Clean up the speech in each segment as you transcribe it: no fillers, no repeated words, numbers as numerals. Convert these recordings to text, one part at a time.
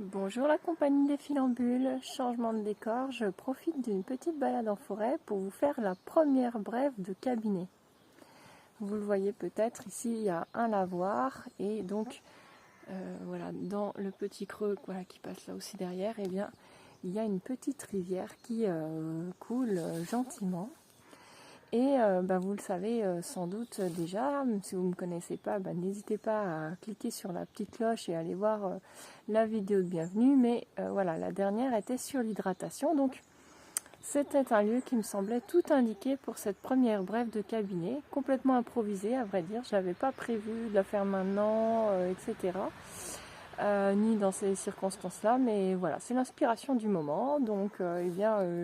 Bonjour la compagnie des filambules, changement de décor, je profite d'une petite balade en forêt pour vous faire la première brève de cabinet. Vous le voyez peut-être, ici il y a un lavoir et donc voilà, dans le petit creux qui passe là aussi derrière, eh bien, il y a une petite rivière qui coule gentiment. Et vous le savez sans doute déjà, si vous ne me connaissez pas, n'hésitez pas à cliquer sur la petite cloche et aller voir la vidéo de bienvenue. Mais voilà, la dernière était sur l'hydratation. Donc c'était un lieu qui me semblait tout indiqué pour cette première brève de cabinet, complètement improvisée à vrai dire. Je n'avais pas prévu de la faire maintenant, etc. Ni dans ces circonstances-là, mais voilà, c'est l'inspiration du moment, donc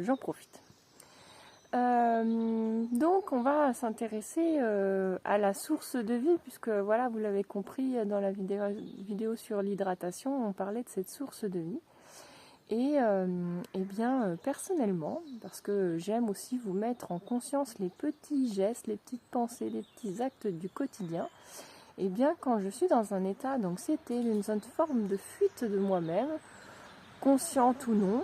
j'en profite. Donc on va s'intéresser à la source de vie, puisque voilà, vous l'avez compris dans la vidéo sur l'hydratation, on parlait de cette source de vie. Et personnellement, parce que j'aime aussi vous mettre en conscience les petits gestes, les petites pensées, les petits actes du quotidien, et bien quand je suis dans un état d'anxiété, d'une forme de fuite de moi-même, consciente ou non,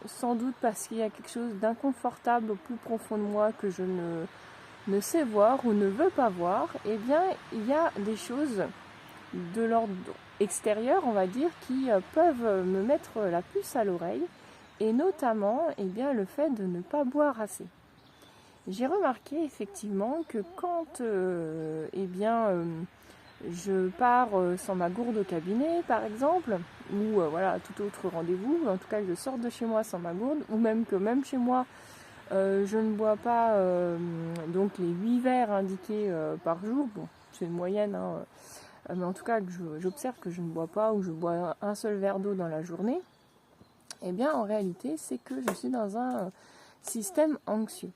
sans doute parce qu'il y a quelque chose d'inconfortable au plus profond de moi que je ne sais voir ou ne veux pas voir, eh bien il y a des choses de l'ordre extérieur, on va dire, qui peuvent me mettre la puce à l'oreille, et notamment le fait de ne pas boire assez. J'ai remarqué effectivement que quand je pars sans ma gourde au cabinet, par exemple, ou tout autre rendez-vous, en tout cas que je sors de chez moi sans ma gourde, ou même chez moi, je ne bois pas donc les 8 verres indiqués par jour. Bon, c'est une moyenne, hein, mais en tout cas que j'observe que je ne bois pas ou je bois un seul verre d'eau dans la journée. Eh bien, en réalité, c'est que je suis dans un système anxieux.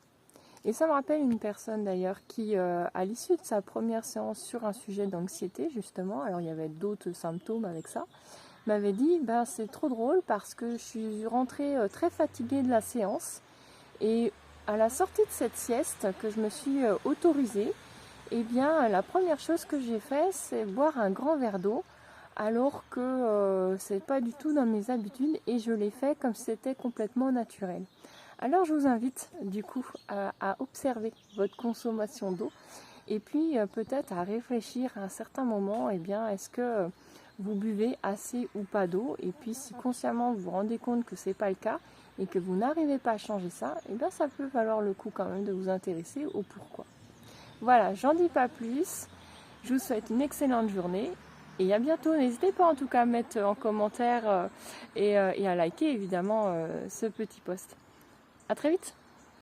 Et ça me rappelle une personne d'ailleurs qui, à l'issue de sa première séance sur un sujet d'anxiété, justement, alors il y avait d'autres symptômes avec ça, m'avait dit c'est trop drôle parce que je suis rentrée très fatiguée de la séance et à la sortie de cette sieste que je me suis autorisée, eh bien la première chose que j'ai fait c'est boire un grand verre d'eau alors que c'est pas du tout dans mes habitudes et je l'ai fait comme si c'était complètement naturel. Alors je vous invite du coup à observer votre consommation d'eau et puis peut-être à réfléchir à un certain moment, est-ce que vous buvez assez ou pas d'eau, et puis si consciemment vous vous rendez compte que ce n'est pas le cas et que vous n'arrivez pas à changer ça, ça peut valoir le coup quand même de vous intéresser au pourquoi. Voilà, j'en dis pas plus, je vous souhaite une excellente journée et à bientôt. N'hésitez pas en tout cas à mettre en commentaire et à liker évidemment ce petit post. À très vite.